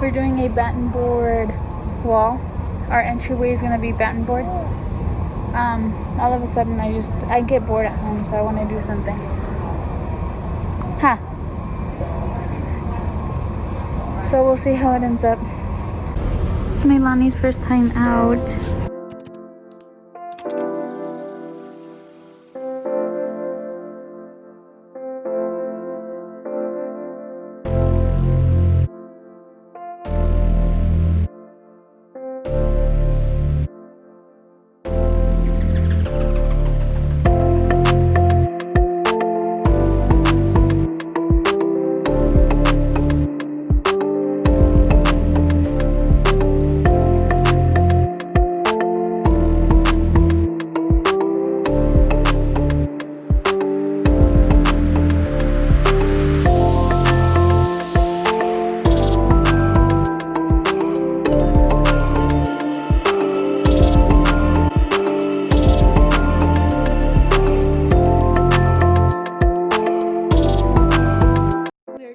We're doing a batten board wall. Our entryway is gonna be batten board. All of a sudden I get bored at home, so I want to do something. So we'll see how it ends up. It's Meilani's first time out.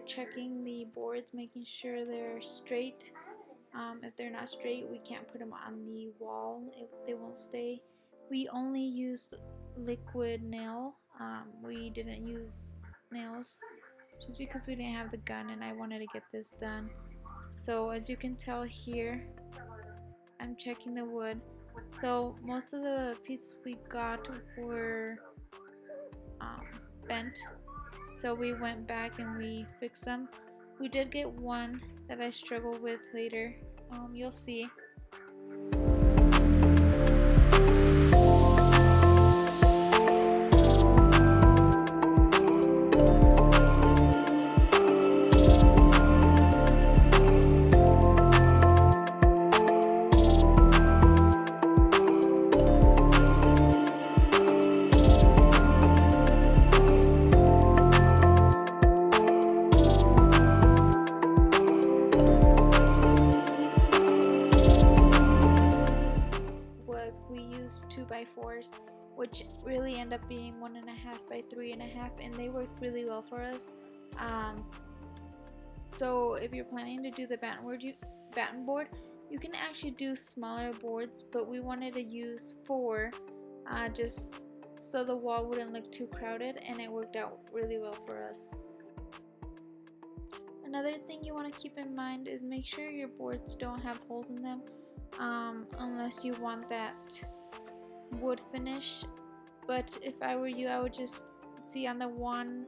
Checking the boards, making sure they're straight. If they're not straight, we can't put them on the wall if they won't stay. We only used liquid nail. We didn't use nails just because we didn't have the gun and I wanted to get this done. So as you can tell here, I'm checking the wood. So most of the pieces we got were bent, so we went back and we fixed them. We did get one that I struggled with later. You'll see. We used 2x4s, which really end up being 1.5 by 3.5, and they worked really well for us. So if you're planning to do the batten board, you can actually do smaller boards, but we wanted to use 4 just so the wall wouldn't look too crowded, and it worked out really well for us. Another thing you want to keep in mind is make sure your boards don't have holes in them, unless you want that wood finish. But if I were you, I would just see on the one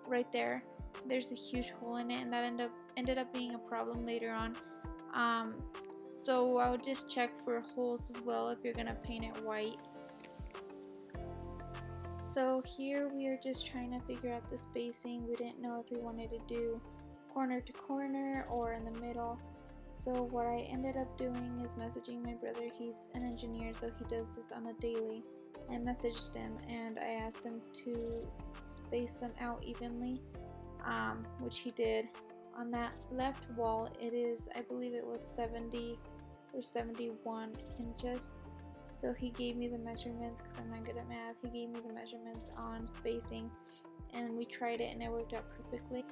right there, there's a huge hole in it, and that ended up being a problem later on. So I would just check for holes as well if you're gonna paint it white. So here we are just trying to figure out the spacing. We didn't know if we wanted to do corner to corner or in the middle. So what I ended up doing is messaging my brother. He's an engineer, so he does this on a daily. I messaged him and I asked him to space them out evenly, which he did. On that left wall, it is, I believe it was 70 or 71 inches. So he gave me the measurements, because I'm not good at math. He gave me the measurements on spacing, and we tried it and it worked out perfectly.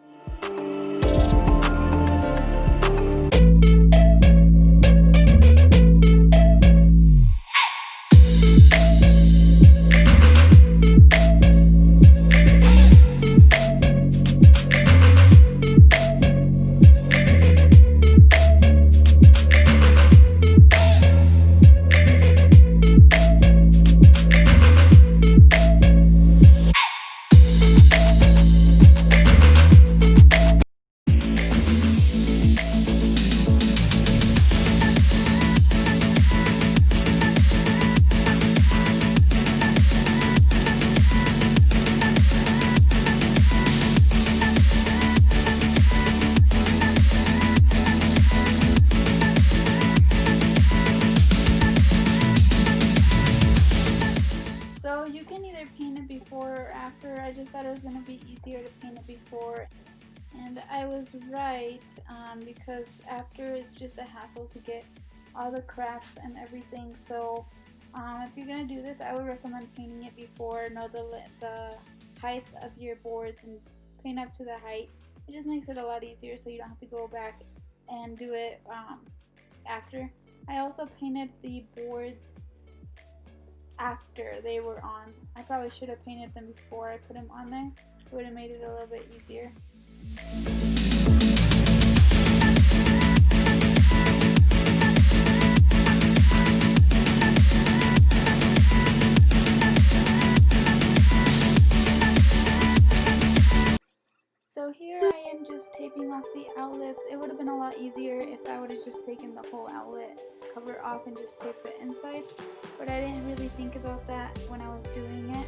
Before or after. I just thought it was going to be easier to paint it before, and I was right, because after it's just a hassle to get all the cracks and everything. So if you're going to do this, I would recommend painting it before. Know the height of your boards and paint up to the height. It just makes it a lot easier so you don't have to go back and do it after. I also painted the boards after they were on. I probably should have painted them before I put them on there. It would have made it a little bit easier. So here I am just taping off the outlets. It would have been a lot easier if I would have just taken the whole outlet cover off and just taped the inside, but I didn't really think about that when I was doing it.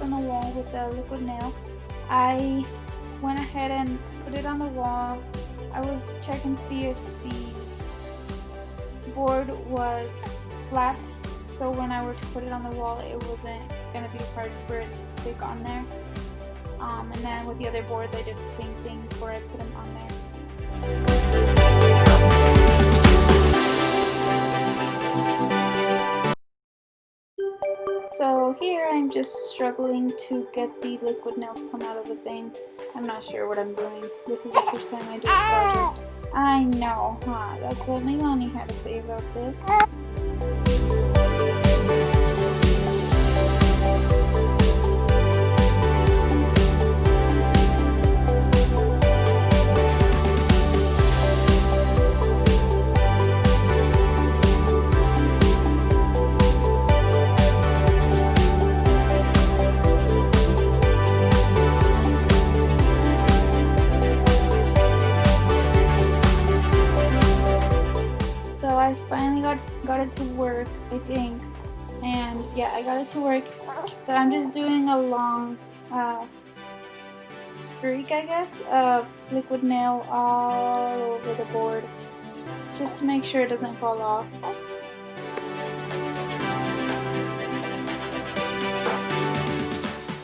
On the wall with the liquid nail, I went ahead and put it on the wall. I was checking to see if the board was flat, so when I were to put it on the wall it wasn't going to be hard for it to stick on there. And then with the other boards I did the same thing before I put them on there. So here I'm just struggling to get the liquid nail to come out of the thing. I'm not sure what I'm doing. This is the first time I do a project. I know, huh? That's what Milani had to say about this. I finally got it to work, I think, and yeah, I got it to work. So I'm just doing a long streak, I guess, of liquid nail all over the board, just to make sure it doesn't fall off.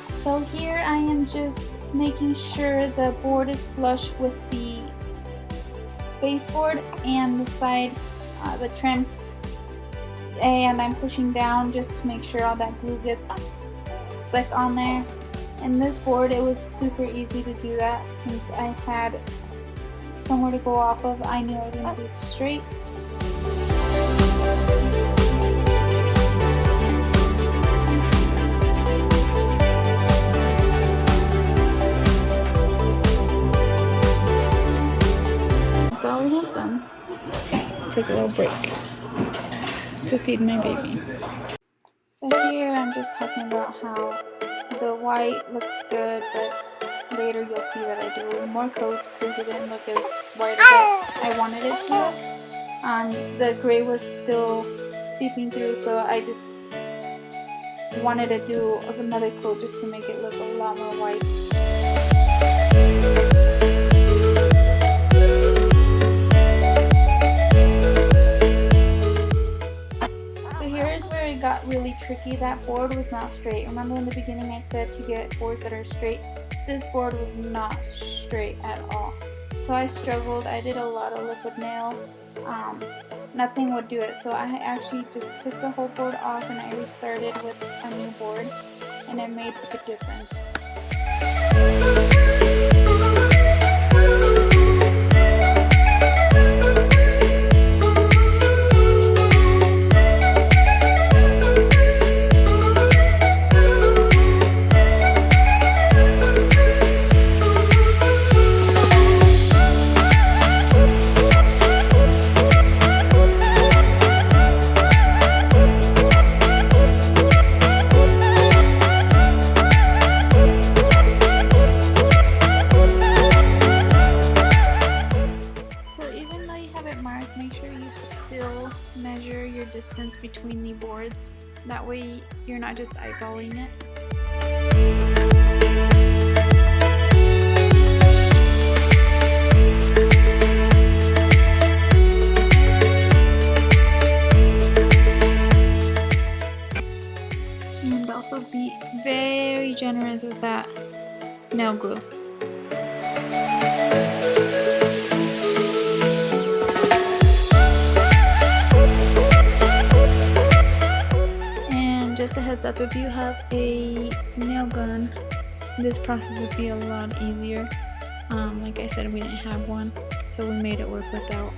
So here I am just making sure the board is flush with the baseboard and the side, the trim, and I'm pushing down just to make sure all that glue gets stuck on there. And this board, it was super easy to do that since I had somewhere to go off of. I knew I was going to be straight. That's all we have done. Take a little break to feed my baby. So here I'm just talking about how the white looks good, but later you'll see that I do more coats because it didn't look as white as I wanted it to. The gray was still seeping through, so I just wanted to do another coat just to make it look a lot more white. Got really tricky. That board was not straight. Remember in the beginning I said to get boards that are straight? This board was not straight at all. So I struggled. I did a lot of liquid nail. Nothing would do it. So I actually just took the whole board off and I restarted with a new board, and it made a difference. That way you're not just eyeballing it. And also be very generous with that nail glue. And just a heads up, if you have a nail gun, this process would be a lot easier. Like I said, we didn't have one, so we made it work without.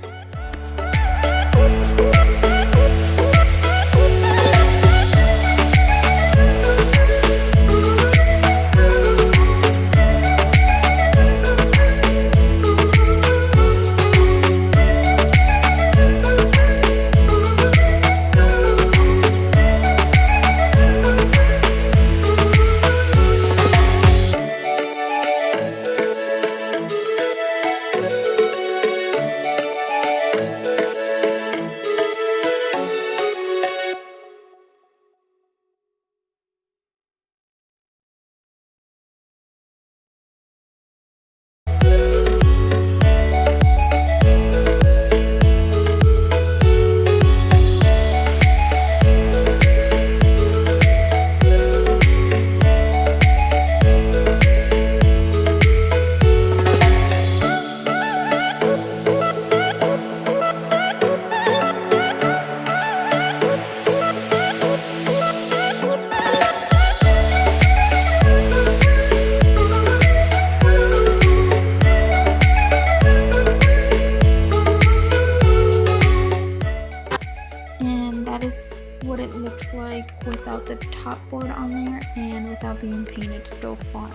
What it looks like without the top board on there and without being painted so far.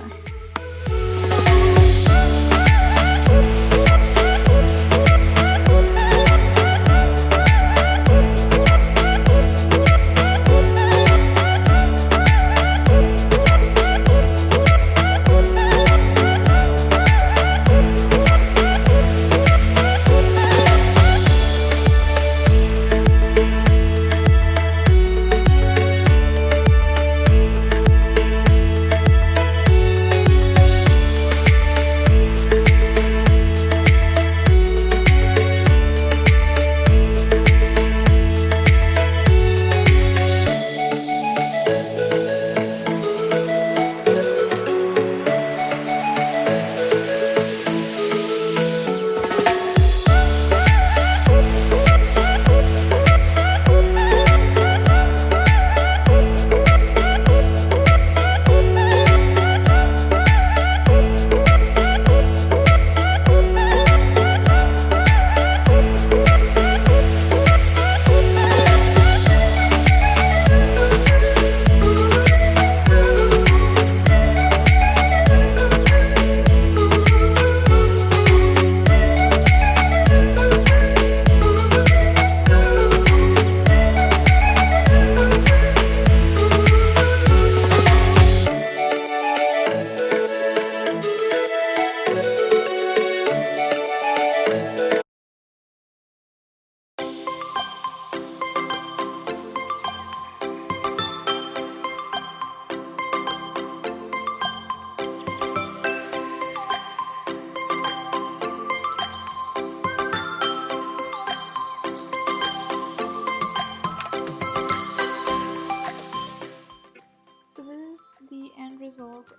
Result.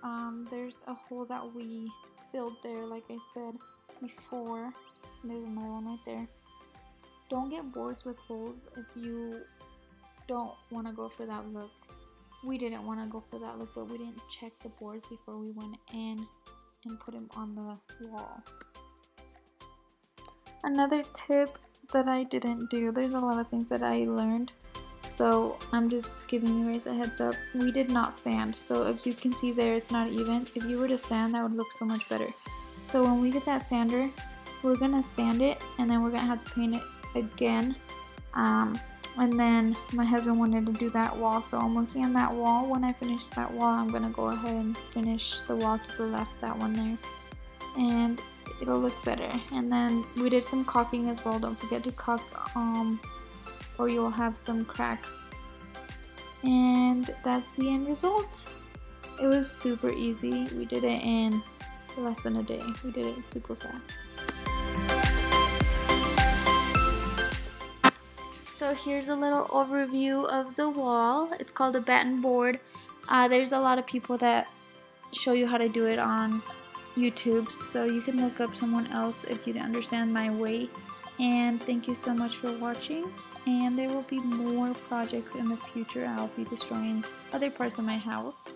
There's a hole that we filled there, like I said before. There's another one right there. Don't get boards with holes if you don't want to go for that look. We didn't want to go for that look, but we didn't check the boards before we went in and put them on the wall. Another tip that I didn't do, there's a lot of things that I learned, so I'm just giving you guys a heads up. We did not sand, so if you can see there, it's not even. If you were to sand, that would look so much better. So when we get that sander, we're gonna sand it, and then we're gonna have to paint it again. And then my husband wanted to do that wall, so I'm working on that wall. When I finish that wall, I'm gonna go ahead and finish the wall to the left, that one there, and it'll look better. And then we did some caulking as well. Don't forget to caulk, or you'll have some cracks. And that's the end result. It was super easy. We did it in less than a day. We did it super fast. So here's a little overview of the wall. It's called a batten board. There's a lot of people that show you how to do it on YouTube, so you can look up someone else if you didn't understand my way. And thank you so much for watching, and there will be more projects in the future. I'll be destroying other parts of my house.